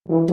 Hello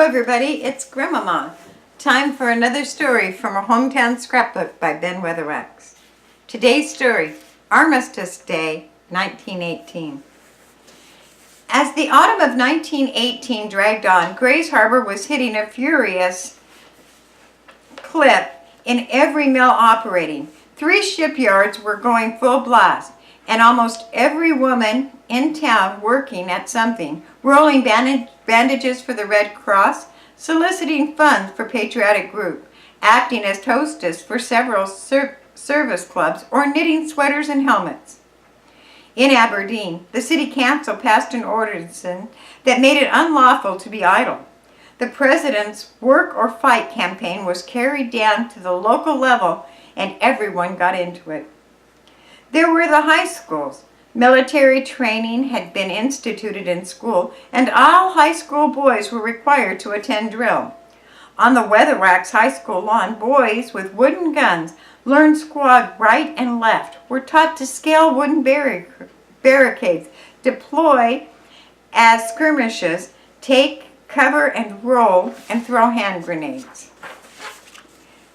everybody, it's Grandmama. Time for another story from a hometown scrapbook by Ben Weatherwax. Today's story, Armistice Day, 1918. As the autumn of 1918 dragged on, Grays Harbor was hitting a furious clip in every mill operating. 3 shipyards were going full blast, and almost every woman in town working at something, rolling bandages for the Red Cross, soliciting funds for patriotic group, acting as hostess for several service clubs, or knitting sweaters and helmets. In Aberdeen, the city council passed an ordinance that made it unlawful to be idle. The president's Work or Fight campaign was carried down to the local level, and everyone got into it. There were the high schools. Military training had been instituted in school, and all high school boys were required to attend drill. On the Weatherwax High School lawn, boys with wooden guns learned squad right and left, were taught to scale wooden barricades, deploy as skirmishes, take cover and roll, and throw hand grenades.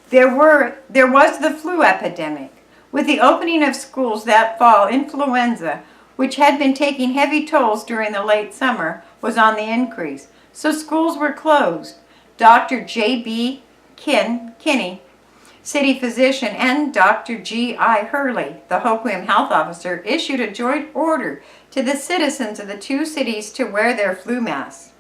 There was the flu epidemic. With the opening of schools that fall, influenza, which had been taking heavy tolls during the late summer, was on the increase, so schools were closed. Dr. J.B. Kinney, city physician, and Dr. G.I. Hurley, the Hoquiam health officer, issued a joint order to the citizens of the 2 cities to wear their flu masks.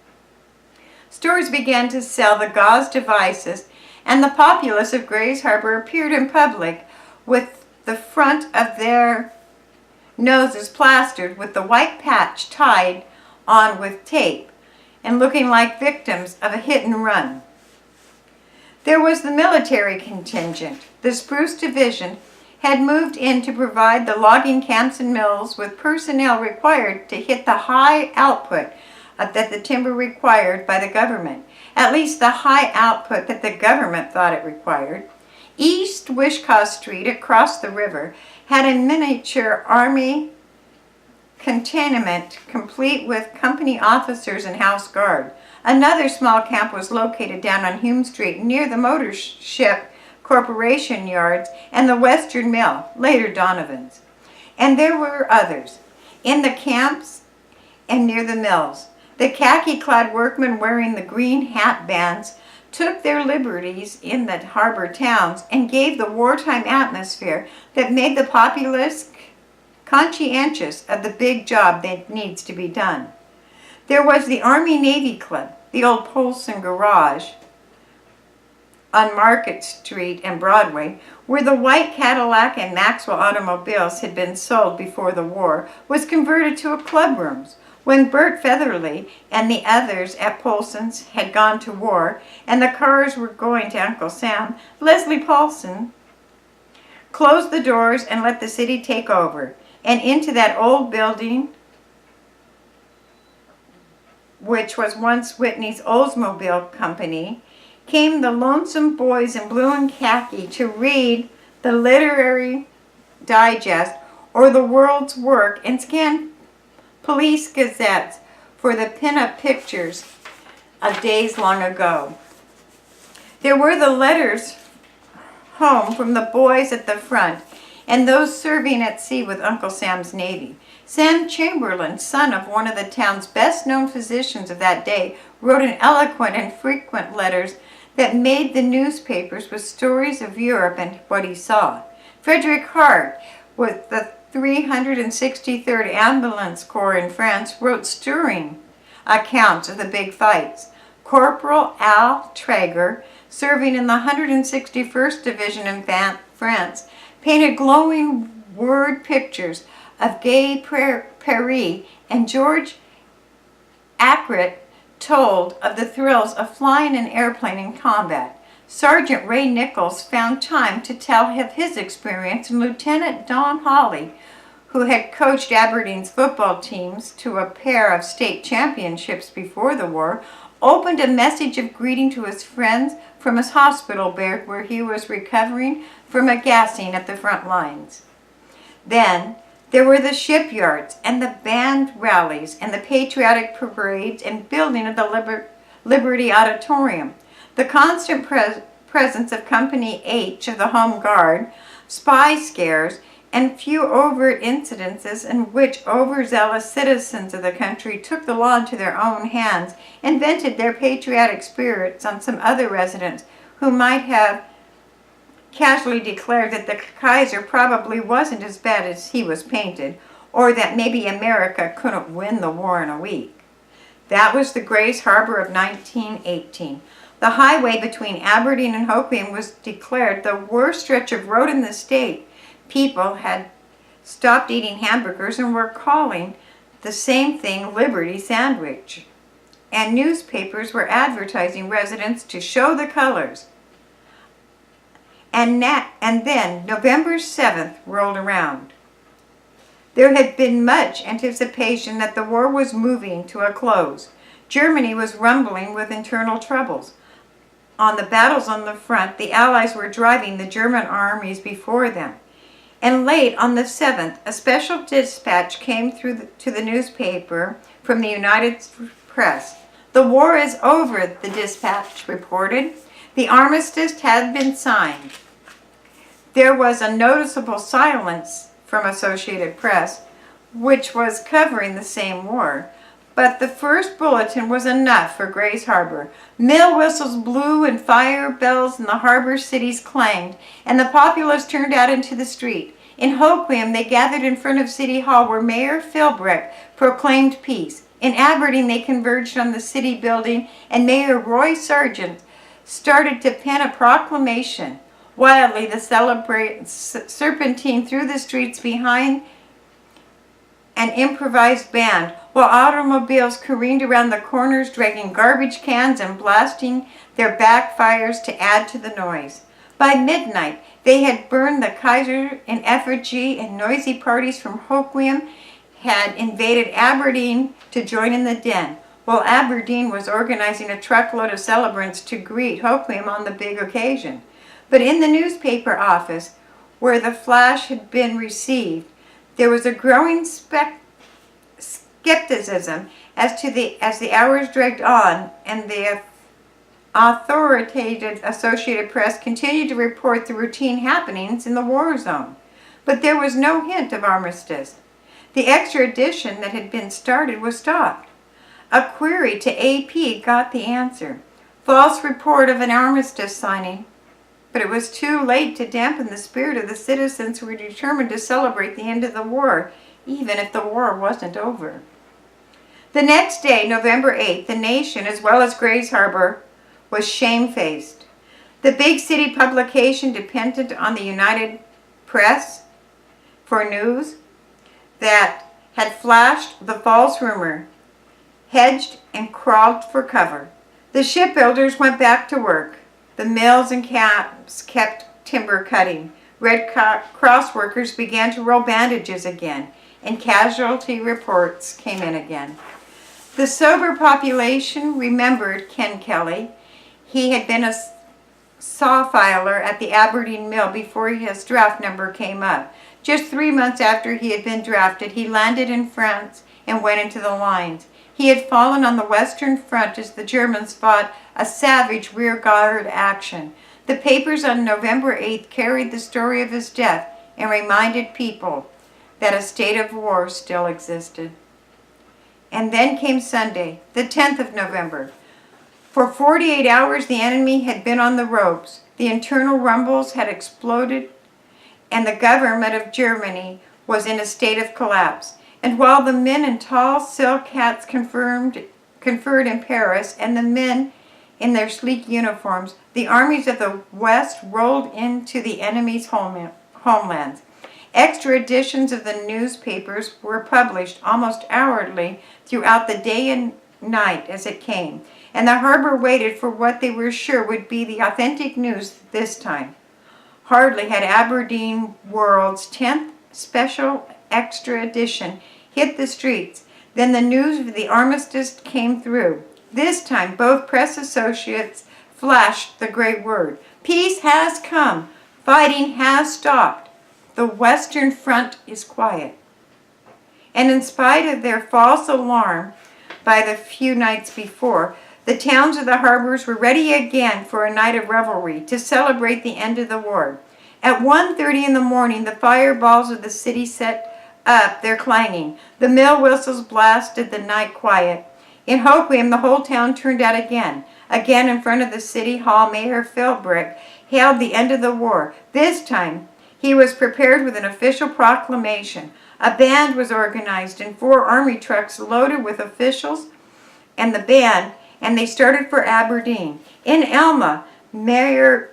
Stores began to sell the gauze devices, and the populace of Grays Harbor appeared in public with the front of their noses plastered with the white patch tied on with tape and looking like victims of a hit and run. There was the military contingent. The Spruce Division had moved in to provide the logging camps and mills with personnel required to hit the high output that the timber required by the government, at least the high output that the government thought it required. East Wishkah Street, across the river, had a miniature army cantonment complete with company officers and house guard. Another small camp was located down on Hume Street near the Motor Ship Corporation yards and the Western Mill, later Donovan's. And there were others, in the camps and near the mills. The khaki-clad workmen wearing the green hat bands took their liberties in the harbor towns and gave the wartime atmosphere that made the populace conscientious of the big job that needs to be done. There was the Army-Navy Club, the old Polson Garage on Market Street and Broadway, where the white Cadillac and Maxwell automobiles had been sold before the war, was converted to a clubrooms. When Bert Featherly and the others at Polson's had gone to war and the cars were going to Uncle Sam, Leslie Paulson closed the doors and let the city take over. And into that old building, which was once Whitney's Oldsmobile Company, came the lonesome boys in blue and khaki to read the Literary Digest or the World's Work and scan police gazettes for the pin-up pictures of days long ago. There were the letters home from the boys at the front and those serving at sea with Uncle Sam's Navy. Sam Chamberlain, son of one of the town's best-known physicians of that day, wrote an eloquent and frequent letters that made the newspapers with stories of Europe and what he saw. Frederick Hart, with the 363rd Ambulance Corps in France, wrote stirring accounts of the big fights. Corporal Al Traeger, serving in the 161st Division in France, painted glowing word pictures of Gay Paris, and George Ackert told of the thrills of flying an airplane in combat. Sergeant Ray Nichols found time to tell of his experience, and Lieutenant Don Hawley, who had coached Aberdeen's football teams to a pair of state championships before the war, opened a message of greeting to his friends from his hospital bed where he was recovering from a gassing at the front lines. Then there were the shipyards and the band rallies and the patriotic parades and building of the Liberty Auditorium, the constant presence of Company H of the Home Guard, spy scares, and few overt incidences in which overzealous citizens of the country took the law into their own hands and vented their patriotic spirits on some other residents who might have casually declared that the Kaiser probably wasn't as bad as he was painted, or that maybe America couldn't win the war in a week. That was the Grays Harbor of 1918. The highway between Aberdeen and Hoquiam was declared the worst stretch of road in the state. People had stopped eating hamburgers and were calling the same thing Liberty Sandwich. And newspapers were advertising residents to show the colors. And then November 7th rolled around. There had been much anticipation that the war was moving to a close. Germany was rumbling with internal troubles. On the battles on the front, the Allies were driving the German armies before them. And late on the 7th, a special dispatch came through to the newspaper from the United Press. "The war is over," the dispatch reported. The armistice had been signed. There was a noticeable silence from Associated Press, which was covering the same war. But the first bulletin was enough for Grays Harbor. Mill whistles blew and fire bells in the harbor cities clanged, and the populace turned out into the street. In Hoquiam, they gathered in front of City Hall where Mayor Philbrick proclaimed peace. In Aberdeen, they converged on the city building, and Mayor Roy Sargent started to pen a proclamation. Wildly, the serpentine through the streets behind an improvised band, while automobiles careened around the corners, dragging garbage cans and blasting their backfires to add to the noise. By midnight, they had burned the Kaiser in effigy, and noisy parties from Hoquiam had invaded Aberdeen to join in the din, while Aberdeen was organizing a truckload of celebrants to greet Hoquiam on the big occasion. But in the newspaper office, where the flash had been received, there was a growing skepticism as the hours dragged on, and the authoritative Associated Press continued to report the routine happenings in the war zone. But there was no hint of armistice. The extra edition that had been started was stopped. A query to AP got the answer. False report of an armistice signing. But it was too late to dampen the spirit of the citizens who were determined to celebrate the end of the war, even if the war wasn't over. The next day, November 8th, the nation, as well as Grays Harbor, was shamefaced. The big city publication depended on the United Press for news that had flashed the false rumor, hedged and crawled for cover. The shipbuilders went back to work. The mills and camps kept timber cutting. Red Cross workers began to roll bandages again, and casualty reports came in again. The sober population remembered Ken Kelly. He had been a saw filer at the Aberdeen mill before his draft number came up. Just 3 months after he had been drafted, he landed in France and went into the lines. He had fallen on the Western Front as the Germans fought a savage rearguard action. The papers on November 8th carried the story of his death and reminded people that a state of war still existed. And then came Sunday, the 10th of November. For 48 hours, the enemy had been on the ropes. The internal rumbles had exploded, and the government of Germany was in a state of collapse. And while the men in tall silk hats conferred in Paris, and the men in their sleek uniforms, the armies of the West rolled into the enemy's homelands. Extra editions of the newspapers were published almost hourly throughout the day and night as it came, and the harbor waited for what they were sure would be the authentic news this time. Hardly had Aberdeen World's 10th special extra edition hit the streets. Then the news of the armistice came through. This time, both press associates flashed the great word. Peace has come. Fighting has stopped. The Western Front is quiet. And in spite of their false alarm by the few nights before, the towns of the harbors were ready again for a night of revelry to celebrate the end of the war. At 1:30 in the morning, the fireballs of the city set up their clanging. The mill whistles blasted the night quiet. In Hoquiam, the whole town turned out again. Again in front of the city hall, Mayor Philbrick hailed the end of the war. This time, he was prepared with an official proclamation. A band was organized and 4 army trucks loaded with officials and the band, and they started for Aberdeen. In Elma, Mayor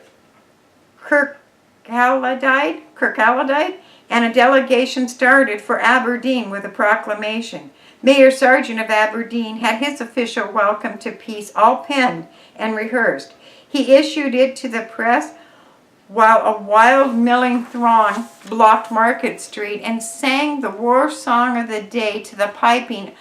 Kirkcaldy and a delegation started for Aberdeen with a proclamation. Mayor Sargent of Aberdeen had his official welcome to peace all penned and rehearsed. He issued it to the press while a wild milling throng blocked Market Street and sang the war song of the day to the piping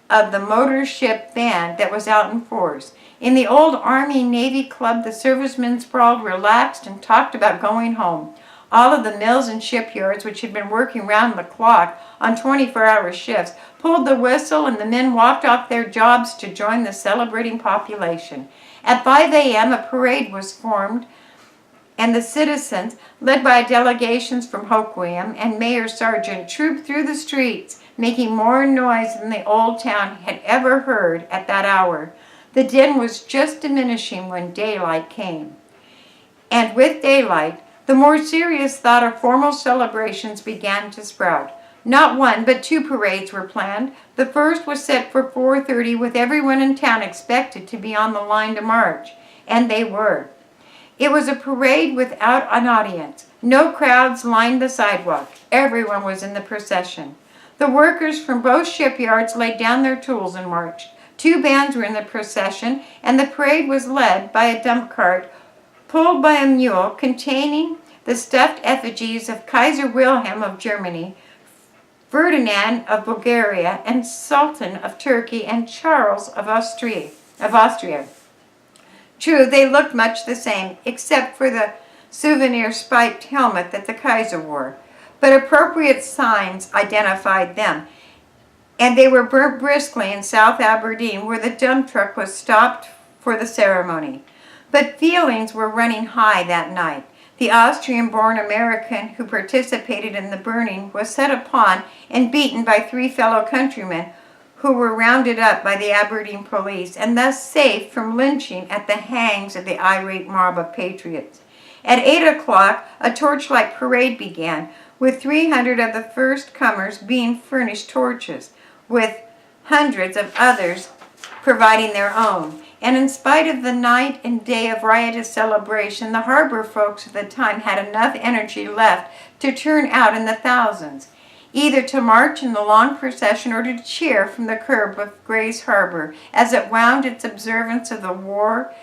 of the motor ship band that was out in force. In the old Army-Navy club, the servicemen sprawled relaxed and talked about going home. All of the mills and shipyards, which had been working round the clock on 24-hour shifts, pulled the whistle and the men walked off their jobs to join the celebrating population. At 5 a.m., a parade was formed, and the citizens, led by delegations from Hoquiam and Mayor Sargent, trooped through the streets, making more noise than the old town had ever heard at that hour. The din was just diminishing when daylight came. And with daylight, the more serious thought of formal celebrations began to sprout. Not 1, but 2 parades were planned. The first was set for 4:30, with everyone in town expected to be on the line to march. And they were. It was a parade without an audience. No crowds lined the sidewalk. Everyone was in the procession. The workers from both shipyards laid down their tools and marched. 2 bands were in the procession, and the parade was led by a dump cart pulled by a mule containing the stuffed effigies of Kaiser Wilhelm of Germany, Ferdinand of Bulgaria, and Sultan of Turkey, and Charles of Austria. True, they looked much the same, except for the souvenir spiked helmet that the Kaiser wore. But appropriate signs identified them, and they were burnt briskly in South Aberdeen, where the dump truck was stopped for the ceremony. But feelings were running high that night. The Austrian-born American who participated in the burning was set upon and beaten by 3 fellow countrymen who were rounded up by the Aberdeen police and thus safe from lynching at the hands of the irate mob of patriots. At 8 o'clock, a torchlight parade began, with 300 of the first comers being furnished torches, with hundreds of others providing their own. And in spite of the night and day of riotous celebration, the harbor folks at the time had enough energy left to turn out in the thousands, either to march in the long procession or to cheer from the curb of Grays Harbor as it wound its observance of the war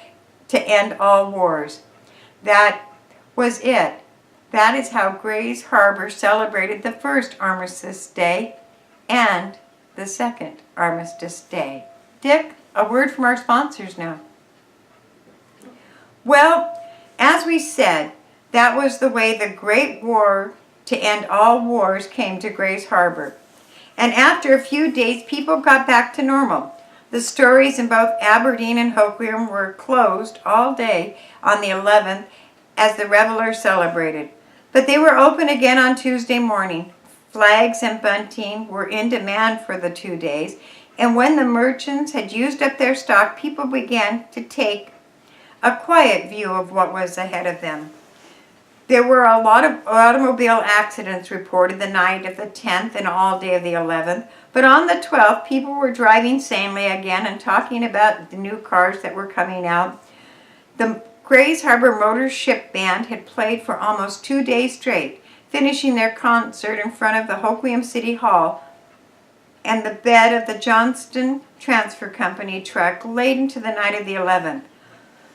to end all wars. That was it. That is how Grays Harbor celebrated the first Armistice Day and the second Armistice Day. Dick, a word from our sponsors now. Well, as we said, that was the way the Great War to end all wars came to Grays Harbor. And after a few days, people got back to normal. The stories in both Aberdeen and Hoquiam were closed all day on the 11th as the revelers celebrated. But they were open again on Tuesday morning. Flags and bunting were in demand for the 2 days, and when the merchants had used up their stock, people began to take a quiet view of what was ahead of them. There were a lot of automobile accidents reported the night of the 10th and all day of the 11th, but on the 12th, people were driving sanely again and talking about the new cars that were coming out. The Grays Harbor Motor Ship Band had played for almost 2 days straight, finishing their concert in front of the Hoquiam City Hall and the bed of the Johnston Transfer Company truck late into the night of the 11th.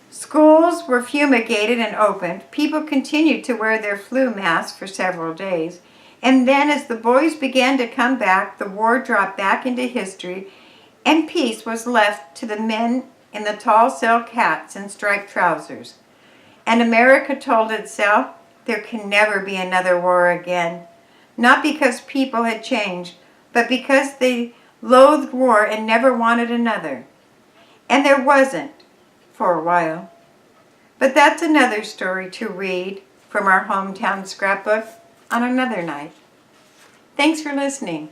Schools were fumigated and opened. People continued to wear their flu masks for several days, And then as the boys began to come back, the war dropped back into history, and peace was left to the men in the tall silk hats and striped trousers. And America told itself there can never be another war again, not because people had changed, but because they loathed war and never wanted another. And there wasn't, for a while. But that's another story to read from our hometown scrapbook on another night. Thanks for listening.